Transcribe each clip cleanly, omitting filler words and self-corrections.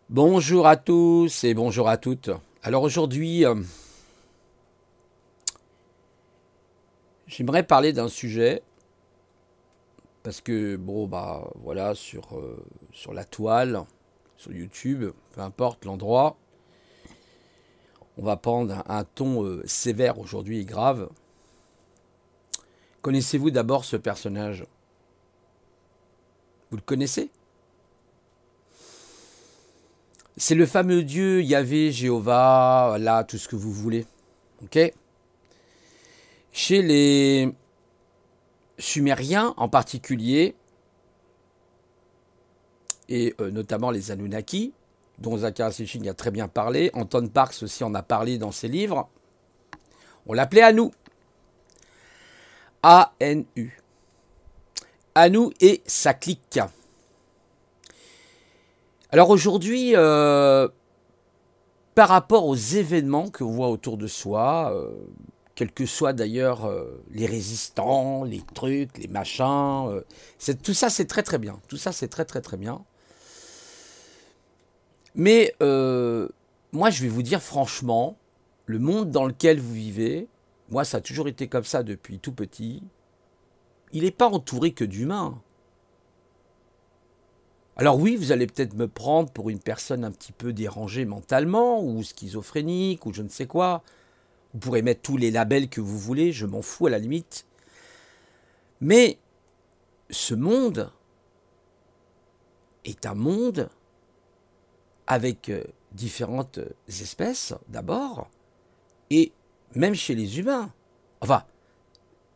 Bonjour à tous et bonjour à toutes. Alors aujourd'hui, j'aimerais parler d'un sujet parce que bon bah voilà sur la toile, sur YouTube, peu importe l'endroit, on va prendre un ton sévère aujourd'hui et grave. Connaissez-vous d'abord ce personnage? Vous le connaissez? C'est le fameux Dieu Yahvé, Jéhovah, là tout ce que vous voulez. Ok? Chez les Sumériens en particulier, et notamment les Anunnaki, dont Zacharias Sitchin a très bien parlé, Anton Parks aussi en a parlé dans ses livres, on l'appelait Anu. A-N-U. Anu et sa clique. Alors aujourd'hui, par rapport aux événements que l'on voit autour de soi, quels que soient d'ailleurs les résistants, les trucs, les machins, tout ça c'est très très bien. Tout ça c'est très très très bien. Mais moi je vais vous dire franchement, le monde dans lequel vous vivez, moi ça a toujours été comme ça depuis tout petit, il n'est pas entouré que d'humains. Alors oui, vous allez peut-être me prendre pour une personne un petit peu dérangée mentalement, ou schizophrénique, ou je ne sais quoi. Vous pourrez mettre tous les labels que vous voulez, je m'en fous à la limite. Mais ce monde est un monde avec différentes espèces, d'abord, et même chez les humains. Enfin,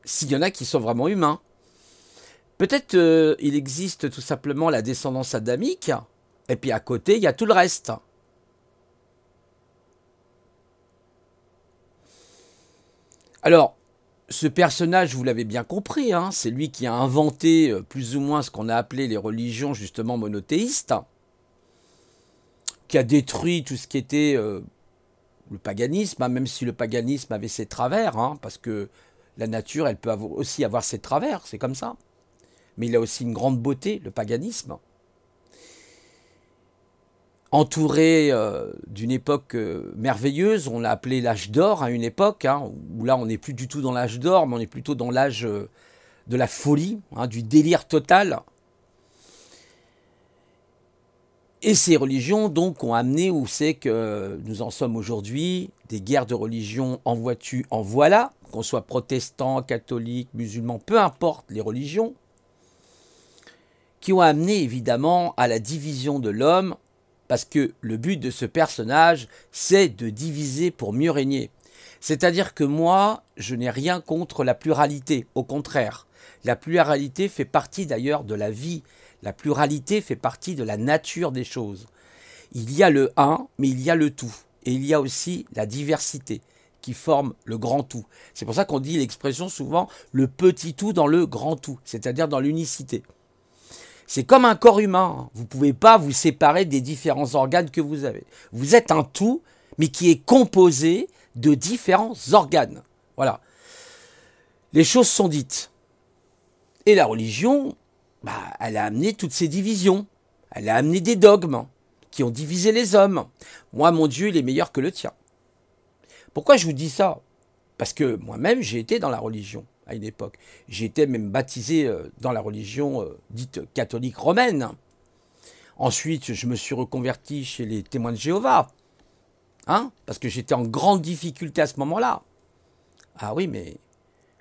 s'il y en a qui sont vraiment humains. Peut-être il existe tout simplement la descendance adamique, et puis à côté, il y a tout le reste. Alors, ce personnage, vous l'avez bien compris, hein, c'est lui qui a inventé plus ou moins ce qu'on a appelé les religions justement monothéistes, qui a détruit tout ce qui était le paganisme, hein, même si le paganisme avait ses travers, hein, parce que la nature, elle peut aussi avoir ses travers, c'est comme ça. Mais il a aussi une grande beauté, le paganisme. Entouré d'une époque merveilleuse, on l'a appelé l'âge d'or à une époque, hein, où là on n'est plus du tout dans l'âge d'or, mais on est plutôt dans l'âge de la folie, hein, du délire total. Et ces religions donc ont amené où c'est que nous en sommes aujourd'hui, des guerres de religion en vois-tu, en voilà, qu'on soit protestant, catholique, musulman, peu importe les religions, qui ont amené évidemment à la division de l'homme, parce que le but de ce personnage, c'est de diviser pour mieux régner. C'est-à-dire que moi, je n'ai rien contre la pluralité, au contraire. La pluralité fait partie d'ailleurs de la vie, la pluralité fait partie de la nature des choses. Il y a le un, mais il y a le tout. Et il y a aussi la diversité qui forme le grand tout. C'est pour ça qu'on dit l'expression souvent le petit tout dans le grand tout, c'est-à-dire dans l'unicité. C'est comme un corps humain. Vous ne pouvez pas vous séparer des différents organes que vous avez. Vous êtes un tout, mais qui est composé de différents organes. Voilà. Les choses sont dites. Et la religion, elle a amené toutes ces divisions. Elle a amené des dogmes qui ont divisé les hommes. Moi, mon Dieu, il est meilleur que le tien. Pourquoi je vous dis ça? Parce que moi-même, j'ai été dans la religion à une époque. J'ai été même baptisé dans la religion dite catholique romaine. Ensuite, je me suis reconverti chez les témoins de Jéhovah. Hein, parce que j'étais en grande difficulté à ce moment-là. Ah oui, mais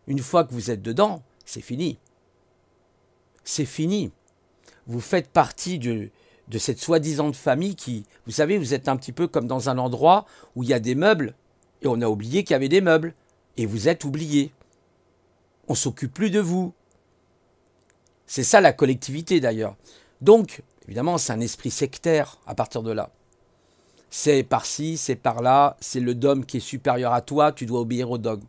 une fois que vous êtes dedans, c'est fini. C'est fini. Vous faites partie de cette soi-disant famille qui, vous savez, vous êtes un petit peu comme dans un endroit où il y a des meubles et on a oublié qu'il y avait des meubles. Et vous êtes oublié. On ne s'occupe plus de vous. C'est ça la collectivité d'ailleurs. Donc, évidemment, c'est un esprit sectaire à partir de là. C'est par-ci, c'est par-là, c'est le dogme qui est supérieur à toi, tu dois obéir au dogme.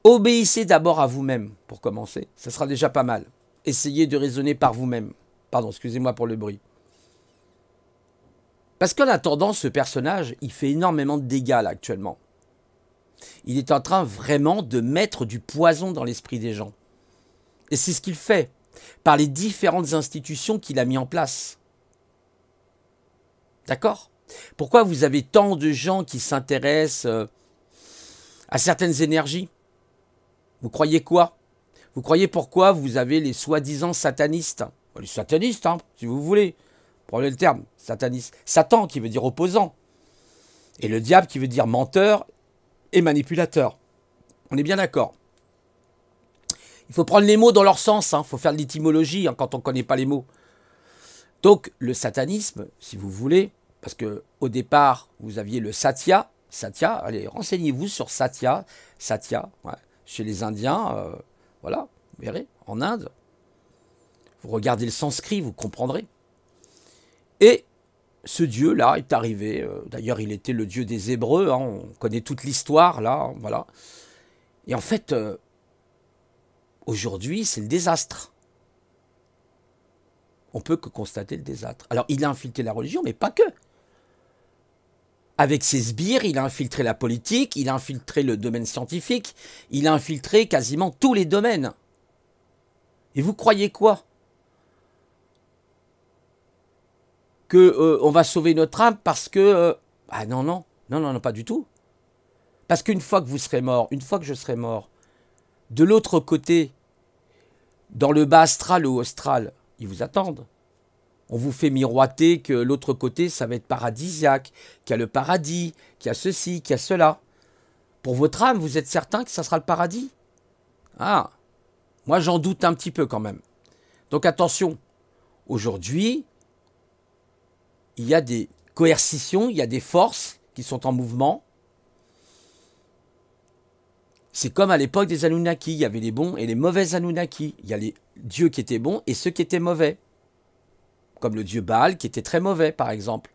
Obéissez d'abord à vous-même, pour commencer. Ça sera déjà pas mal. Essayez de raisonner par vous-même. Pardon, excusez-moi pour le bruit. Parce qu'en attendant, ce personnage, il fait énormément de dégâts là actuellement. Il est en train vraiment de mettre du poison dans l'esprit des gens. Et c'est ce qu'il fait, par les différentes institutions qu'il a mis en place. D'accord? Pourquoi vous avez tant de gens qui s'intéressent à certaines énergies? Vous croyez quoi? Vous croyez pourquoi vous avez les soi-disant satanistes? Les satanistes, hein, si vous voulez. Prenez le terme, sataniste. Satan qui veut dire opposant. Et le diable qui veut dire menteur et manipulateur. On est bien d'accord. Il faut prendre les mots dans leur sens. Il faut faire de l'étymologie quand on ne connaît pas les mots. Donc le satanisme, si vous voulez, parce qu'au départ, vous aviez le Satya. Satya, allez, renseignez-vous sur Satya. Satya, ouais, chez les Indiens, voilà, vous verrez, en Inde. Vous regardez le sanskrit, vous comprendrez. Et ce dieu-là est arrivé, d'ailleurs il était le dieu des Hébreux, hein, on connaît toute l'histoire, là, voilà. Et en fait, aujourd'hui, c'est le désastre. On peut que constater le désastre. Alors, il a infiltré la religion, mais pas que. Avec ses sbires, il a infiltré la politique, il a infiltré le domaine scientifique, il a infiltré quasiment tous les domaines. Et vous croyez quoi? Que on va sauver notre âme parce que... ah non, non, non, non, non, pas du tout. Parce qu'une fois que vous serez mort, une fois que je serai mort, de l'autre côté, dans le bas astral ou austral, ils vous attendent. On vous fait miroiter que l'autre côté, ça va être paradisiaque, qu'il y a le paradis, qu'il y a ceci, qu'il y a cela. Pour votre âme, vous êtes certain que ça sera le paradis? Ah, moi j'en doute un petit peu quand même. Donc attention, aujourd'hui, il y a des coercitions, il y a des forces qui sont en mouvement. C'est comme à l'époque des Anunnaki, il y avait les bons et les mauvais Anunnaki. Il y a les dieux qui étaient bons et ceux qui étaient mauvais. Comme le dieu Baal qui était très mauvais, par exemple.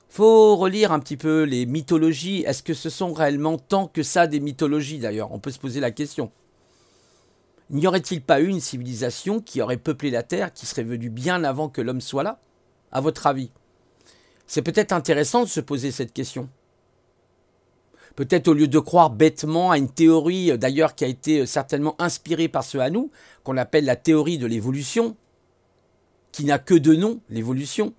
Faut relire un petit peu les mythologies. Est-ce que ce sont réellement tant que ça des mythologies, d'ailleurs? On peut se poser la question. N'y aurait-il pas eu une civilisation qui aurait peuplé la Terre, qui serait venue bien avant que l'homme soit là? À votre avis? C'est peut-être intéressant de se poser cette question. Peut-être au lieu de croire bêtement à une théorie, d'ailleurs qui a été certainement inspirée par ce Anu, qu'on appelle la théorie de l'évolution, qui n'a que de nom, l'évolution.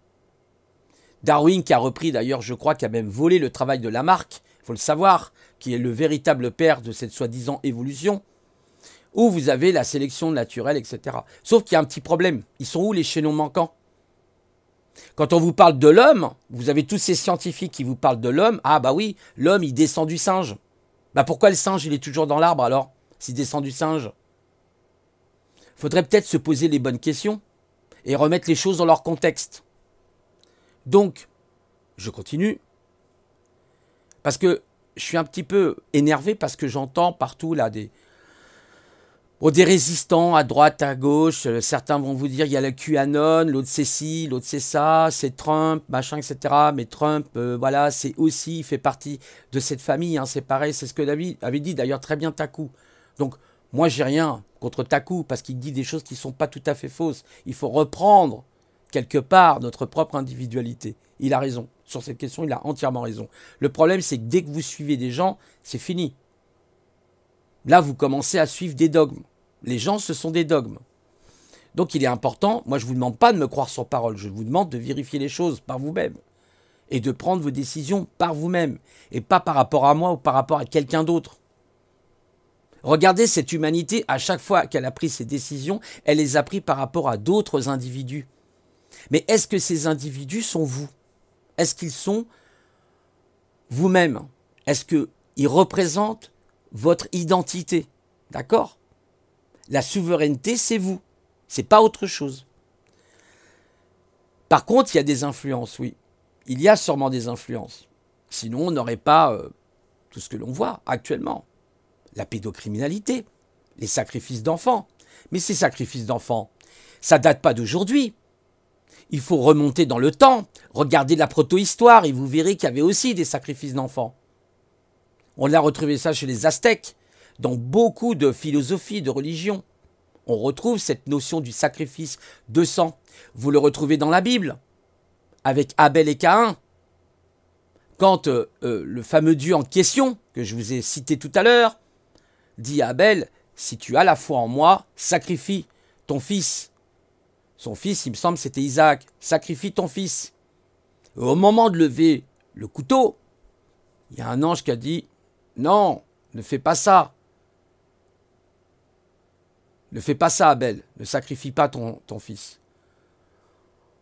Darwin qui a repris d'ailleurs, je crois, qui a même volé le travail de Lamarck, il faut le savoir, qui est le véritable père de cette soi-disant évolution, où vous avez la sélection naturelle, etc. Sauf qu'il y a un petit problème. Ils sont où les chaînons manquants? Quand on vous parle de l'homme, vous avez tous ces scientifiques qui vous parlent de l'homme. Ah bah oui, l'homme il descend du singe. Bah pourquoi le singe il est toujours dans l'arbre alors, s'il descend du singe? Faudrait peut-être se poser les bonnes questions et remettre les choses dans leur contexte. Donc, je continue. Parce que je suis un petit peu énervé parce que j'entends partout là des résistants à droite, à gauche. Certains vont vous dire il y a le QAnon, l'autre c'est ci, l'autre c'est ça, c'est Trump, machin, etc. Mais Trump, voilà, c'est aussi, il fait partie de cette famille. Hein, c'est pareil, c'est ce que David avait dit d'ailleurs très bien Taku. Donc, moi, j'ai rien contre Taku parce qu'il dit des choses qui ne sont pas tout à fait fausses. Il faut reprendre quelque part notre propre individualité. Il a raison. Sur cette question, il a entièrement raison. Le problème, c'est que dès que vous suivez des gens, c'est fini. Là, vous commencez à suivre des dogmes. Les gens, ce sont des dogmes. Donc, il est important, moi, je ne vous demande pas de me croire sur parole. Je vous demande de vérifier les choses par vous-même. Et de prendre vos décisions par vous-même. Et pas par rapport à moi ou par rapport à quelqu'un d'autre. Regardez cette humanité, à chaque fois qu'elle a pris ses décisions, elle les a prises par rapport à d'autres individus. Mais est-ce que ces individus sont vous? Est-ce qu'ils sont vous-même? Est-ce qu'ils représentent votre identité? D'accord? La souveraineté, c'est vous. C'est pas autre chose. Par contre, il y a des influences, oui. Il y a sûrement des influences. Sinon, on n'aurait pas tout ce que l'on voit actuellement. La pédocriminalité, les sacrifices d'enfants. Mais ces sacrifices d'enfants, ça date pas d'aujourd'hui. Il faut remonter dans le temps, regarder la proto-histoire et vous verrez qu'il y avait aussi des sacrifices d'enfants. On a retrouvé ça chez les Aztèques, dans beaucoup de philosophies, de religions. On retrouve cette notion du sacrifice de sang. Vous le retrouvez dans la Bible, avec Abel et Caïn. Quand le fameux Dieu en question, que je vous ai cité tout à l'heure, dit à Abel, si tu as la foi en moi, sacrifie ton fils Son fils, il me semble, c'était Isaac. Sacrifie ton fils. Et au moment de lever le couteau, il y a un ange qui a dit, non, ne fais pas ça. Ne fais pas ça, Abel. Ne sacrifie pas ton fils.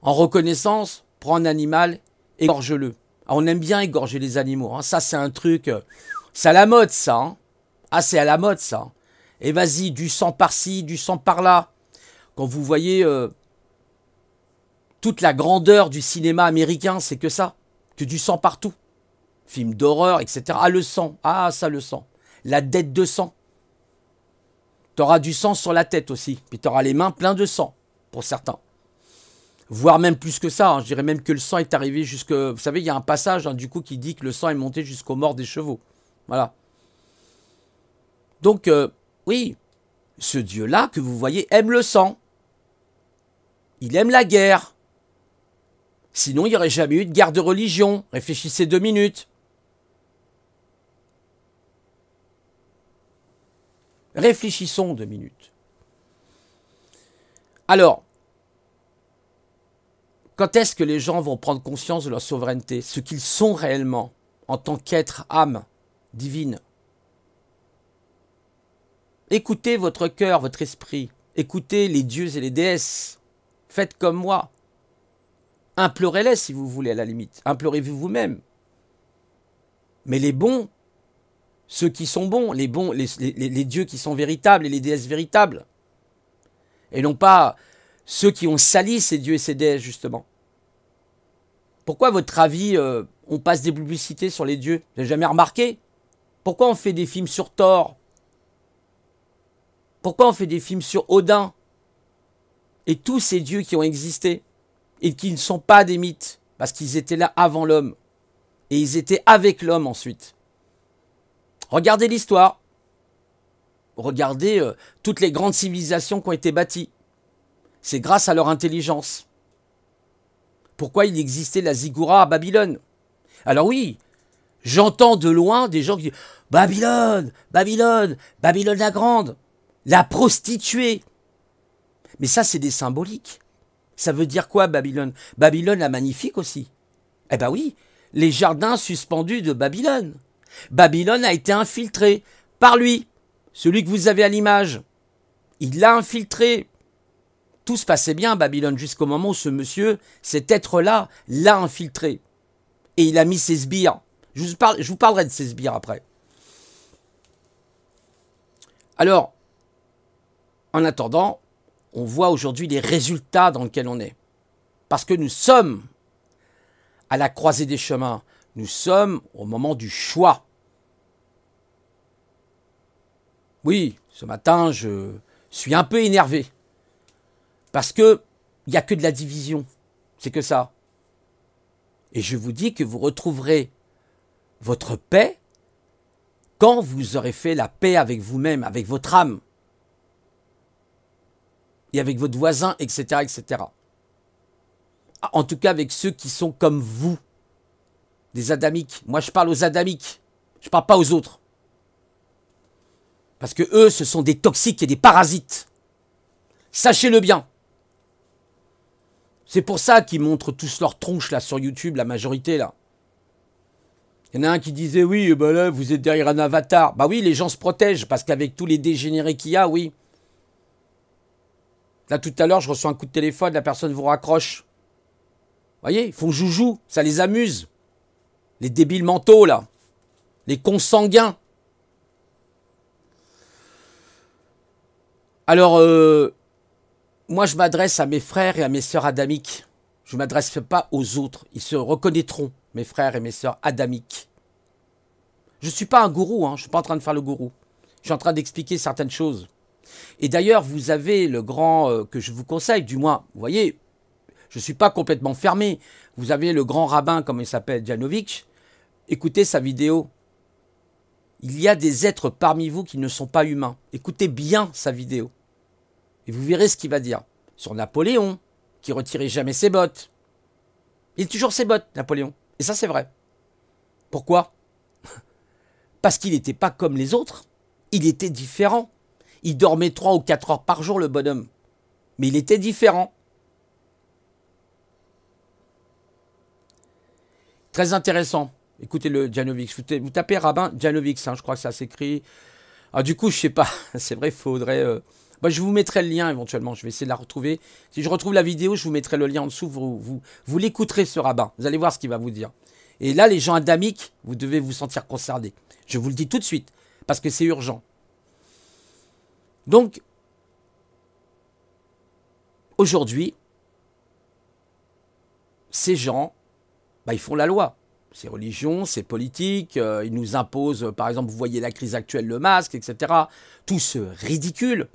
En reconnaissance, prends un animal, égorge-le. Ah, on aime bien égorger les animaux. Hein. Ça, c'est un truc... c'est à la mode, ça. Hein. Ah, c'est à la mode, ça. Et vas-y, du sang par-ci, du sang par-là. Quand vous voyez toute la grandeur du cinéma américain, c'est que ça. Que du sang partout. Films d'horreur, etc. Ah, le sang. Ah, ça, le sang. La dette de sang. T'auras du sang sur la tête aussi. Puis t'auras les mains pleines de sang, pour certains. Voire même plus que ça. Hein. Je dirais même que le sang est arrivé jusque... Vous savez, il y a un passage, hein, du coup, qui dit que le sang est monté jusqu'aux morts des chevaux. Voilà. Donc, oui, ce Dieu-là que vous voyez aime le sang. Il aime la guerre. Sinon, il n'y aurait jamais eu de guerre de religion. Réfléchissez 2 minutes. Réfléchissons 2 minutes. Alors, quand est-ce que les gens vont prendre conscience de leur souveraineté, ce qu'ils sont réellement en tant qu'être âme divine? Écoutez votre cœur, votre esprit. Écoutez les dieux et les déesses. Faites comme moi. Implorez-les si vous voulez, à la limite. Implorez-vous vous-même. Mais les bons, ceux qui sont bons, les dieux qui sont véritables et les déesses véritables. Et non pas ceux qui ont sali ces dieux et ces déesses, justement. Pourquoi, à votre avis, on passe des publicités sur les dieux? Vous n'avez jamais remarqué? Pourquoi on fait des films sur Thor? Pourquoi on fait des films sur Odin? Et tous ces dieux qui ont existé et qui ne sont pas des mythes, parce qu'ils étaient là avant l'homme. Et ils étaient avec l'homme ensuite. Regardez l'histoire. Regardez toutes les grandes civilisations qui ont été bâties. C'est grâce à leur intelligence. Pourquoi il existait la ziggoura à Babylone? Alors oui, j'entends de loin des gens qui disent « Babylone, Babylone, Babylone la grande, la prostituée ». Mais ça, c'est des symboliques. Ça veut dire quoi, Babylone? Babylone la magnifique aussi. Eh ben oui, les jardins suspendus de Babylone. Babylone a été infiltré par lui, celui que vous avez à l'image. Il l'a infiltré. Tout se passait bien à Babylone jusqu'au moment où ce monsieur, cet être-là, l'a infiltré. Et il a mis ses sbires. Je vous parlerai de ces sbires après. Alors, en attendant, on voit aujourd'hui les résultats dans lesquels on est. Parce que nous sommes à la croisée des chemins. Nous sommes au moment du choix. Oui, ce matin, je suis un peu énervé. Parce qu'il n'y a que de la division. C'est que ça. Et je vous dis que vous retrouverez votre paix quand vous aurez fait la paix avec vous-même, avec votre âme. Et avec votre voisin, etc., etc. En tout cas, avec ceux qui sont comme vous. Des adamiques. Moi, je parle aux adamiques. Je ne parle pas aux autres. Parce que eux, ce sont des toxiques et des parasites. Sachez-le bien. C'est pour ça qu'ils montrent tous leurs tronches là sur YouTube, la majorité là. Il y en a un qui disait oui, ben là, vous êtes derrière un avatar. Bah oui, les gens se protègent parce qu'avec tous les dégénérés qu'il y a, oui. Là, tout à l'heure, je reçois un coup de téléphone, la personne vous raccroche. Vous voyez, ils font joujou, ça les amuse. Les débiles mentaux, là. Les consanguins. Alors, moi, je m'adresse à mes frères et à mes sœurs adamiques. Je ne m'adresse pas aux autres. Ils se reconnaîtront, mes frères et mes sœurs adamiques. Je ne suis pas un gourou, hein. Je ne suis pas en train de faire le gourou. Je suis en train d'expliquer certaines choses. Et d'ailleurs, vous avez le grand que je vous conseille, du moins, vous voyez, je ne suis pas complètement fermé. Vous avez le grand rabbin, comme il s'appelle, Djanovic. Écoutez sa vidéo. Il y a des êtres parmi vous qui ne sont pas humains. Écoutez bien sa vidéo. Et vous verrez ce qu'il va dire. Sur Napoléon, qui retirait jamais ses bottes. Il est toujours ses bottes, Napoléon. Et ça, c'est vrai. Pourquoi? Parce qu'il n'était pas comme les autres. Il était différent. Il dormait 3 ou 4 heures par jour, le bonhomme. Mais il était différent. Très intéressant. Écoutez le Djanovic. Vous tapez rabbin Djanovic, hein, je crois que ça s'écrit. Ah, du coup, je sais pas. C'est vrai, il faudrait... Bah, je vous mettrai le lien éventuellement. Je vais essayer de la retrouver. Si je retrouve la vidéo, je vous mettrai le lien en dessous. Vous l'écouterez, ce rabbin. Vous allez voir ce qu'il va vous dire. Et là, les gens adamiques, vous devez vous sentir concernés. Je vous le dis tout de suite, parce que c'est urgent. Donc, aujourd'hui, ces gens, bah, ils font la loi. Ces religions, ces politiques, ils nous imposent, par exemple, vous voyez la crise actuelle, le masque, etc. Tout ce ridicule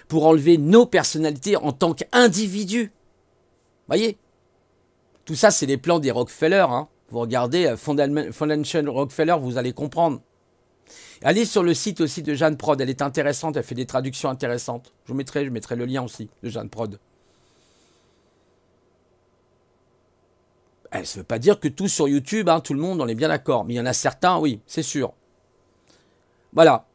pour enlever nos personnalités en tant qu'individus. Voyez, tout ça, c'est les plans des Rockefeller. Hein. Vous regardez Financial Rockefeller, vous allez comprendre. Allez sur le site aussi de Jeanne Prod, elle est intéressante, elle fait des traductions intéressantes. Je mettrai le lien aussi de Jeanne Prod. Ça ne veut pas dire que tout sur YouTube, hein, tout le monde, on est bien d'accord. Mais il y en a certains, oui, c'est sûr. Voilà.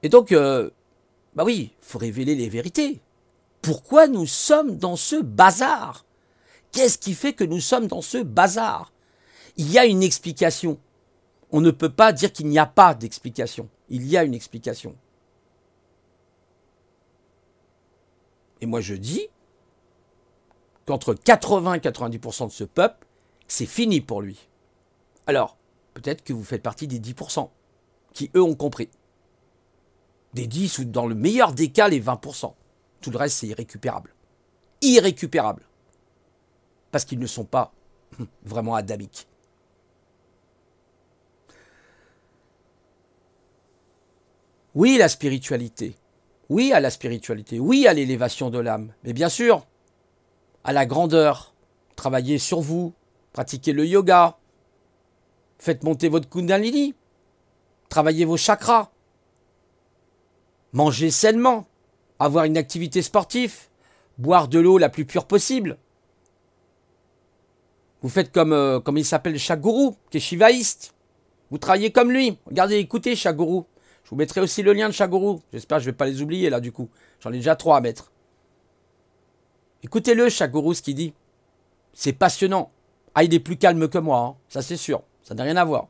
Et donc, bah oui, il faut révéler les vérités. Pourquoi nous sommes dans ce bazar? Qu'est-ce qui fait que nous sommes dans ce bazar? Il y a une explication. On ne peut pas dire qu'il n'y a pas d'explication. Il y a une explication. Et moi je dis qu'entre 80 et 90% de ce peuple, c'est fini pour lui. Alors, peut-être que vous faites partie des 10% qui, eux, ont compris. Des 10 ou dans le meilleur des cas, les 20%. Tout le reste, c'est irrécupérable. Irrécupérable. Parce qu'ils ne sont pas vraiment adamiques. Oui, la spiritualité. Oui, à la spiritualité. Oui, à l'élévation de l'âme. Mais bien sûr, à la grandeur. Travaillez sur vous. Pratiquez le yoga. Faites monter votre kundalini. Travaillez vos chakras. Mangez sainement. Avoir une activité sportive. Boire de l'eau la plus pure possible. Vous faites comme il s'appelle Shaguru, qui est shivaïste. Vous travaillez comme lui. Regardez, écoutez Shaguru. Je vous mettrai aussi le lien de Shaguru. J'espère que je ne vais pas les oublier là du coup. J'en ai déjà 3 à mettre. Écoutez-le, Shaguru, ce qu'il dit. C'est passionnant. Ah, il est plus calme que moi, hein. Ça c'est sûr. Ça n'a rien à voir.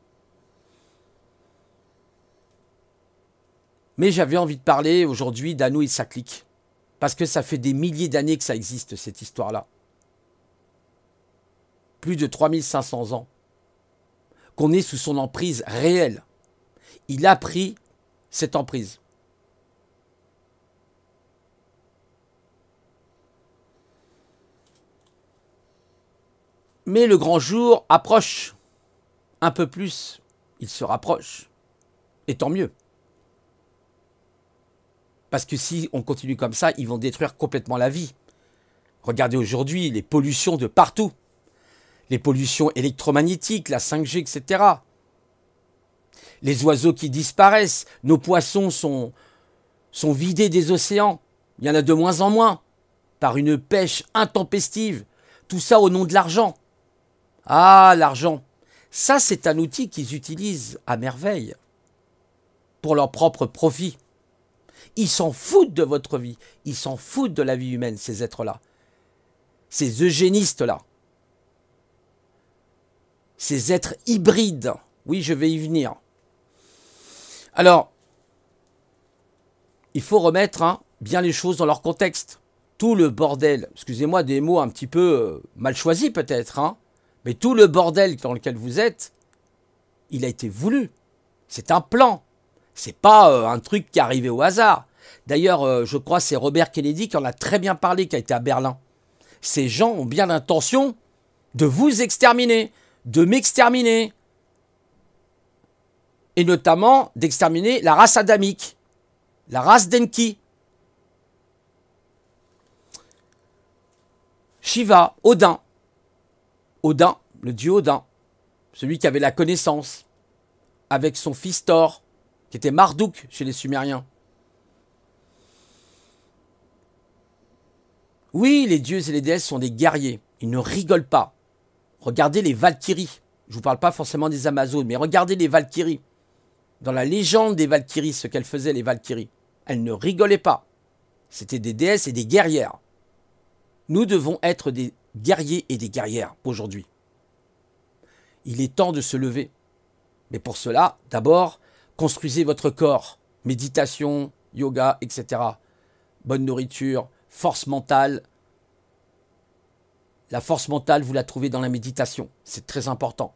Mais j'avais envie de parler aujourd'hui d'Anou et sa clique. Parce que ça fait des milliers d'années que ça existe, cette histoire-là. Plus de 3500 ans. Qu'on est sous son emprise réelle. Il a pris cette emprise. Mais le grand jour approche. Un peu plus, il se rapproche. Et tant mieux. Parce que si on continue comme ça, ils vont détruire complètement la vie. Regardez aujourd'hui les pollutions de partout. Les pollutions électromagnétiques, la 5G, etc. Les oiseaux qui disparaissent. Nos poissons sont vidés des océans. Il y en a de moins en moins. Par une pêche intempestive. Tout ça au nom de l'argent. Ah, l'argent. Ça, c'est un outil qu'ils utilisent à merveille. Pour leur propre profit. Ils s'en foutent de votre vie. Ils s'en foutent de la vie humaine, ces êtres-là. Ces eugénistes-là. Ces êtres hybrides. Oui, je vais y venir. Alors, il faut remettre bien les choses dans leur contexte. Tout le bordel, excusez-moi des mots un petit peu mal choisis peut-être, mais tout le bordel dans lequel vous êtes, il a été voulu. C'est un plan. C'est pas un truc qui est arrivé au hasard. D'ailleurs, je crois que c'est Robert Kennedy qui en a très bien parlé, qui a été à Berlin. Ces gens ont bien l'intention de vous exterminer, de m'exterminer. Et notamment d'exterminer la race adamique, la race d'Enki. Shiva, Odin. Odin, le dieu Odin, celui qui avait la connaissance, avec son fils Thor, qui était Marduk chez les Sumériens. Oui, les dieux et les déesses sont des guerriers, ils ne rigolent pas. Regardez les Valkyries, je ne vous parle pas forcément des Amazones, mais regardez les Valkyries. Dans la légende des Valkyries, ce qu'elles faisaient les Valkyries, elles ne rigolaient pas. C'était des déesses et des guerrières. Nous devons être des guerriers et des guerrières aujourd'hui. Il est temps de se lever. Mais pour cela, d'abord, construisez votre corps. Méditation, yoga, etc. Bonne nourriture, force mentale. La force mentale, vous la trouvez dans la méditation. C'est très important.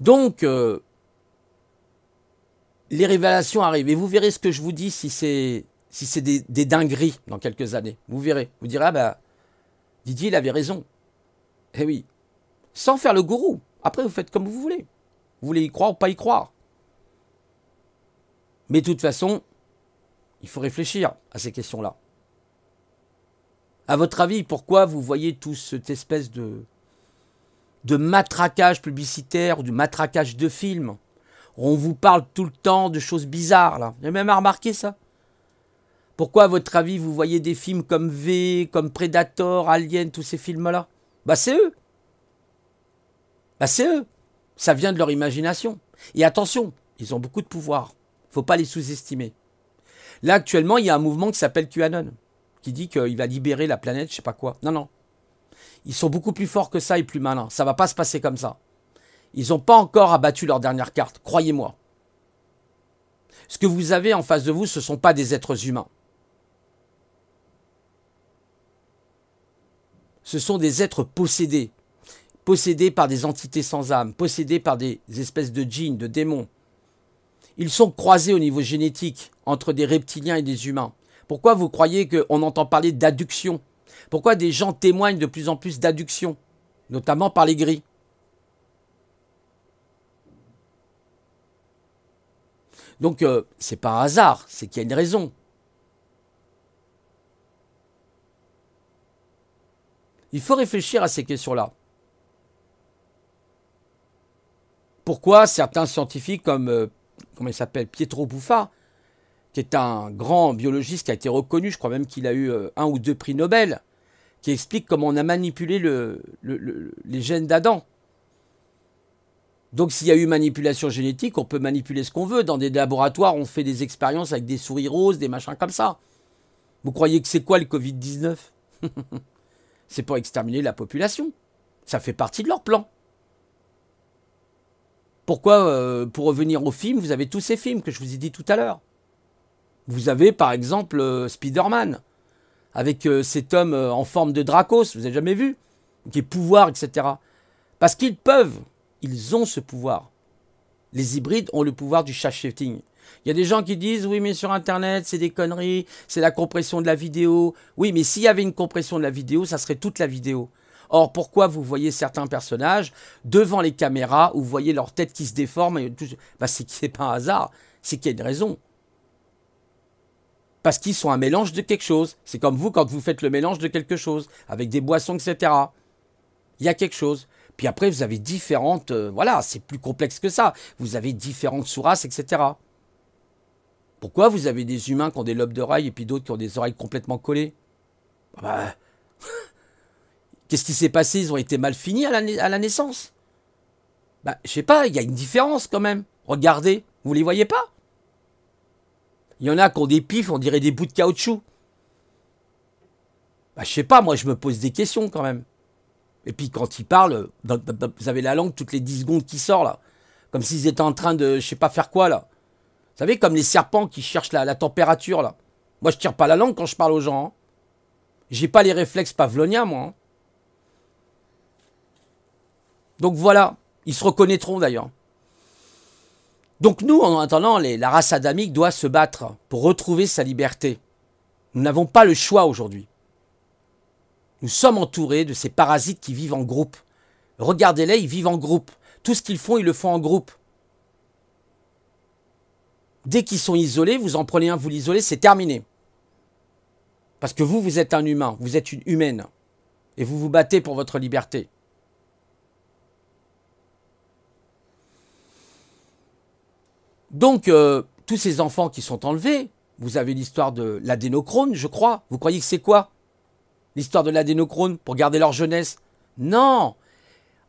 Donc, les révélations arrivent. Et vous verrez ce que je vous dis si c'est des dingueries dans quelques années. Vous verrez. Vous direz, ah ben, Didier, il avait raison. Eh oui. Sans faire le gourou. Après, vous faites comme vous voulez. Vous voulez y croire ou pas y croire. Mais de toute façon, il faut réfléchir à ces questions-là. À votre avis, pourquoi vous voyez tout cette espèce de matraquage publicitaire ou de matraquage de films? On vous parle tout le temps de choses bizarres, là. Vous avez même remarqué ça? Pourquoi, à votre avis, vous voyez des films comme V, comme Predator, Alien, tous ces films-là? Bah, c'est eux. Bah, c'est eux. Ça vient de leur imagination. Et attention, ils ont beaucoup de pouvoir. Faut pas les sous-estimer. Là, actuellement, il y a un mouvement qui s'appelle QAnon, qui dit qu'il va libérer la planète, je sais pas quoi. Non, non. Ils sont beaucoup plus forts que ça et plus malins. Ça va pas se passer comme ça. Ils n'ont pas encore abattu leur dernière carte, croyez-moi. Ce que vous avez en face de vous, ce ne sont pas des êtres humains. Ce sont des êtres possédés. Possédés par des entités sans âme, possédés par des espèces de djinns, de démons. Ils sont croisés au niveau génétique entre des reptiliens et des humains. Pourquoi vous croyez qu'on entend parler d'adduction? Pourquoi des gens témoignent de plus en plus d'adduction, notamment par les gris? Donc, c'est pas un hasard, c'est qu'il y a une raison. Il faut réfléchir à ces questions-là. Pourquoi certains scientifiques comme, comment il s'appelle, Pietro Buffa, qui est un grand biologiste qui a été reconnu, je crois même qu'il a eu 1 ou 2 prix Nobel, qui explique comment on a manipulé les gènes d'Adam. Donc s'il y a eu manipulation génétique, on peut manipuler ce qu'on veut. Dans des laboratoires, on fait des expériences avec des souris roses, des machins comme ça. Vous croyez que c'est quoi le Covid-19? C'est pour exterminer la population. Ça fait partie de leur plan. Pourquoi, pour revenir aux films, vous avez tous ces films que je vous ai dit tout à l'heure. Vous avez par exemple Spider-Man, avec cet homme en forme de Dracos, vous n'avez jamais vu? Qui est pouvoir, etc. Parce qu'ils peuvent, ils ont ce pouvoir. Les hybrides ont le pouvoir du shape-shifting. Il y a des gens qui disent, oui mais sur Internet, c'est des conneries, c'est la compression de la vidéo. Oui, mais s'il y avait une compression de la vidéo, ça serait toute la vidéo. Or, pourquoi vous voyez certains personnages devant les caméras où vous voyez leur tête qui se déforme bah, c'est pas un hasard, c'est qu'il y a une raison. Parce qu'ils sont un mélange de quelque chose. C'est comme vous quand vous faites le mélange de quelque chose, avec des boissons, etc. Il y a quelque chose. Puis après, vous avez différentes... voilà, c'est plus complexe que ça. Vous avez différentes sous-races, etc. Pourquoi vous avez des humains qui ont des lobes d'oreilles et puis d'autres qui ont des oreilles complètement collées? Bah... Qu'est-ce qui s'est passé? Ils ont été mal finis à la naissance. Bah, je sais pas, il y a une différence quand même. Regardez, vous les voyez pas? Il y en a qui ont des pifs, on dirait des bouts de caoutchouc. Bah, je sais pas, moi je me pose des questions quand même. Et puis quand ils parlent, vous avez la langue toutes les 10 secondes qui sort là. Comme s'ils étaient en train de, je sais pas faire quoi là. Vous savez, comme les serpents qui cherchent la température là. Moi je tire pas la langue quand je parle aux gens. Hein. J'ai pas les réflexes pavloniens moi. Hein. Donc voilà, ils se reconnaîtront d'ailleurs. Donc nous, en attendant, la race adamique doit se battre pour retrouver sa liberté. Nous n'avons pas le choix aujourd'hui. Nous sommes entourés de ces parasites qui vivent en groupe. Regardez-les, ils vivent en groupe. Tout ce qu'ils font, ils le font en groupe. Dès qu'ils sont isolés, vous en prenez un, vous l'isolez, c'est terminé. Parce que vous, vous êtes un humain, vous êtes une humaine. Et vous vous battez pour votre liberté. Donc, tous ces enfants qui sont enlevés, vous avez l'histoire de l'adénochrone, je crois. Vous croyez que c'est quoi? L'histoire de l'adénochrone pour garder leur jeunesse? Non.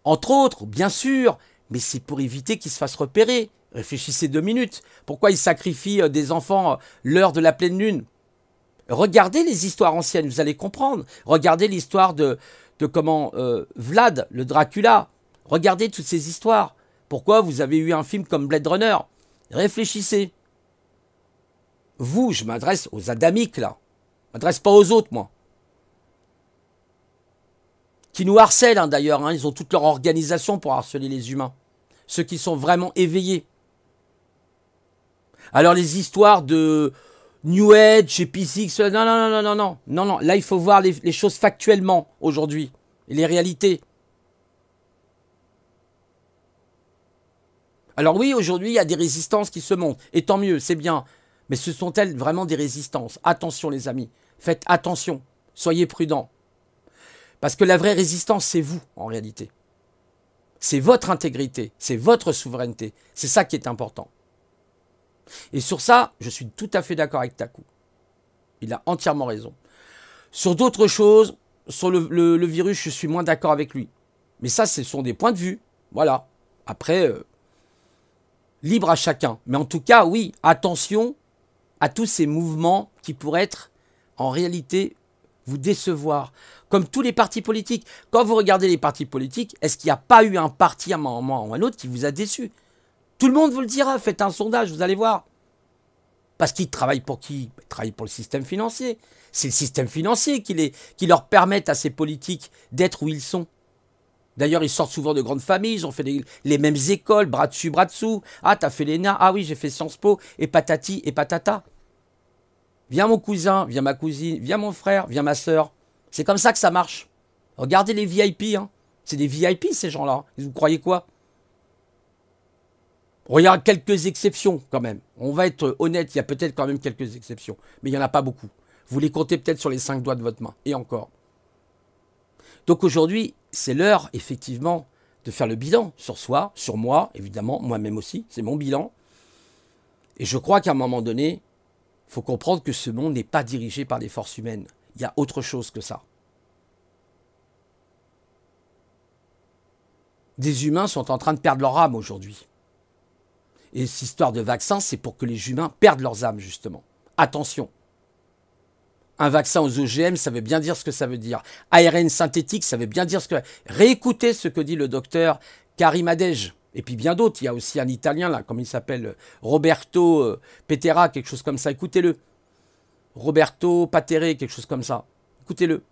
Entre autres, bien sûr, mais c'est pour éviter qu'ils se fassent repérer. Réfléchissez 2 minutes. Pourquoi ils sacrifient des enfants l'heure de la pleine lune? Regardez les histoires anciennes, vous allez comprendre. Regardez l'histoire de comment Vlad, le Dracula. Regardez toutes ces histoires. Pourquoi vous avez eu un film comme Blade Runner? Réfléchissez. Vous, je m'adresse aux adamiques, là. Je m'adresse pas aux autres, moi. Qui nous harcèlent, hein, d'ailleurs. Hein. Ils ont toute leur organisation pour harceler les humains. Ceux qui sont vraiment éveillés. Alors, les histoires de New Age et P6, non, non, non, non, non, non, non. Là, il faut voir les choses factuellement, aujourd'hui. Et les réalités. Alors oui, aujourd'hui, il y a des résistances qui se montent. Et tant mieux, c'est bien. Mais ce sont-elles vraiment des résistances? Attention, les amis. Faites attention. Soyez prudents. Parce que la vraie résistance, c'est vous, en réalité. C'est votre intégrité. C'est votre souveraineté. C'est ça qui est important. Et sur ça, je suis tout à fait d'accord avec Taku. Il a entièrement raison. Sur d'autres choses, sur le virus, je suis moins d'accord avec lui. Mais ça, ce sont des points de vue. Voilà. Après, libre à chacun. Mais en tout cas, oui, attention à tous ces mouvements qui pourraient être, en réalité, vous décevoir. Comme tous les partis politiques. Quand vous regardez les partis politiques, est-ce qu'il n'y a pas eu un parti à un moment ou un autre qui vous a déçu? Tout le monde vous le dira, faites un sondage, vous allez voir. Parce qu'ils travaillent pour qui? Ils travaillent pour le système financier. C'est le système financier qui leur permet à ces politiques d'être où ils sont. D'ailleurs, ils sortent souvent de grandes familles, ils ont fait les mêmes écoles, bras dessus, bras dessous. Ah, t'as fait l'ENA? Ah oui, j'ai fait Sciences Po, et patati, et patata. Viens mon cousin, viens ma cousine, viens mon frère, viens ma sœur. C'est comme ça que ça marche. Regardez les VIP, hein. C'est des VIP, ces gens-là. Vous croyez quoi? Il y a quelques exceptions, quand même. On va être honnête, il y a peut-être quand même quelques exceptions. Mais il n'y en a pas beaucoup. Vous les comptez peut-être sur les 5 doigts de votre main. Et encore. Donc aujourd'hui, c'est l'heure, effectivement, de faire le bilan sur soi, sur moi, évidemment, moi-même aussi. C'est mon bilan. Et je crois qu'à un moment donné, il faut comprendre que ce monde n'est pas dirigé par des forces humaines. Il y a autre chose que ça. Des humains sont en train de perdre leur âme aujourd'hui. Et cette histoire de vaccin, c'est pour que les humains perdent leurs âmes, justement. Attention. Un vaccin aux OGM, ça veut bien dire ce que ça veut dire. ARN synthétique, ça veut bien dire ce que... Réécoutez ce que dit le docteur Karim Adej. Et puis bien d'autres. Il y a aussi un Italien, là, comme il s'appelle, Roberto Petera, quelque chose comme ça. Écoutez-le. Roberto Patere, quelque chose comme ça. Écoutez-le.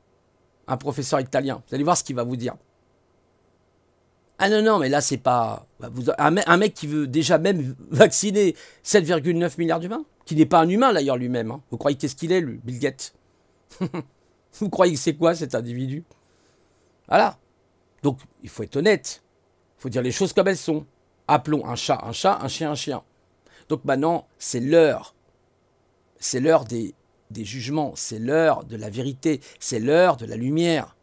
Un professeur italien. Vous allez voir ce qu'il va vous dire. Ah non, non, mais là, c'est pas... Un mec qui veut déjà même vacciner 7,9 milliards d'humains, qui n'est pas un humain, d'ailleurs, lui-même. Hein. Vous croyez qu'est-ce qu'il est, lui, Bill Gates? Vous croyez que c'est quoi, cet individu? Voilà. Donc, il faut être honnête. Il faut dire les choses comme elles sont. Appelons un chat, un chien, un chien. Donc maintenant, c'est l'heure. C'est l'heure des jugements. C'est l'heure de la vérité. C'est l'heure de la lumière.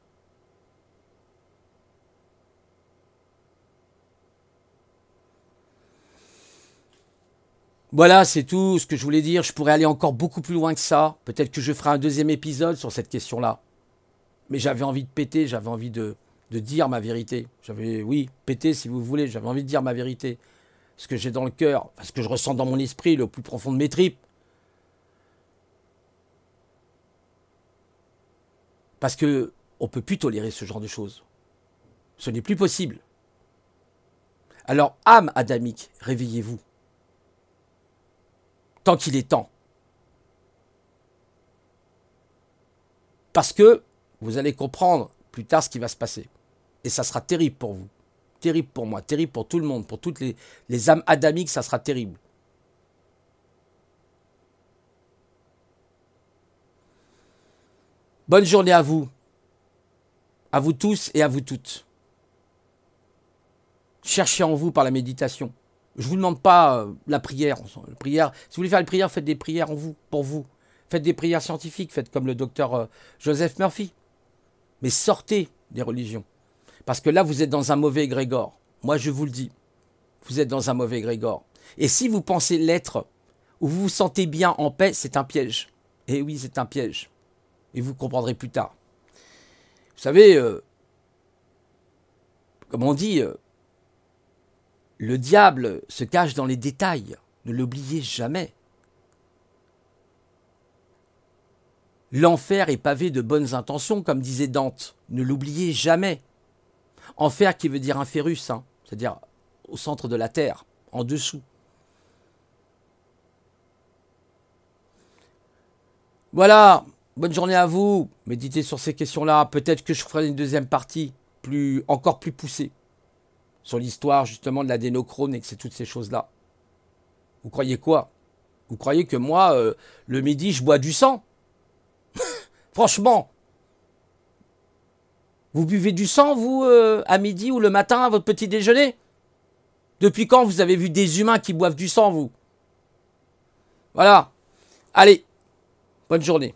Voilà, c'est tout ce que je voulais dire. Je pourrais aller encore beaucoup plus loin que ça. Peut-être que je ferai un deuxième épisode sur cette question-là. Mais j'avais envie de péter, j'avais envie de dire ma vérité. Oui, péter si vous voulez, j'avais envie de dire ma vérité. Ce que j'ai dans le cœur, ce que je ressens dans mon esprit, le plus profond de mes tripes. Parce que on ne peut plus tolérer ce genre de choses. Ce n'est plus possible. Alors, âme adamique, réveillez-vous. Tant qu'il est temps. Parce que vous allez comprendre plus tard ce qui va se passer. Et ça sera terrible pour vous. Terrible pour moi, terrible pour tout le monde, pour toutes les âmes adamiques, ça sera terrible. Bonne journée à vous tous et à vous toutes. Cherchez en vous par la méditation. Je ne vous demande pas la prière. Si vous voulez faire une prière, faites des prières en vous, pour vous. Faites des prières scientifiques, faites comme le docteur Joseph Murphy. Mais sortez des religions. Parce que là, vous êtes dans un mauvais égrégore. Moi, je vous le dis. Vous êtes dans un mauvais égrégore. Et si vous pensez l'être, ou vous vous sentez bien en paix, c'est un piège. Et oui, c'est un piège. Et vous comprendrez plus tard. Vous savez, comme on dit, le diable se cache dans les détails. Ne l'oubliez jamais. L'enfer est pavé de bonnes intentions, comme disait Dante. Ne l'oubliez jamais. Enfer qui veut dire inférus, hein, c'est-à-dire au centre de la terre, en dessous. Voilà, bonne journée à vous. Méditez sur ces questions-là. Peut-être que je ferai une deuxième partie, encore plus poussée, sur l'histoire justement de l'adénochrome et que c'est toutes ces choses-là. Vous croyez quoi? Vous croyez que moi, le midi, je bois du sang? Franchement, vous buvez du sang, vous, à midi ou le matin, à votre petit déjeuner? Depuis quand vous avez vu des humains qui boivent du sang, vous? Voilà. Allez, bonne journée.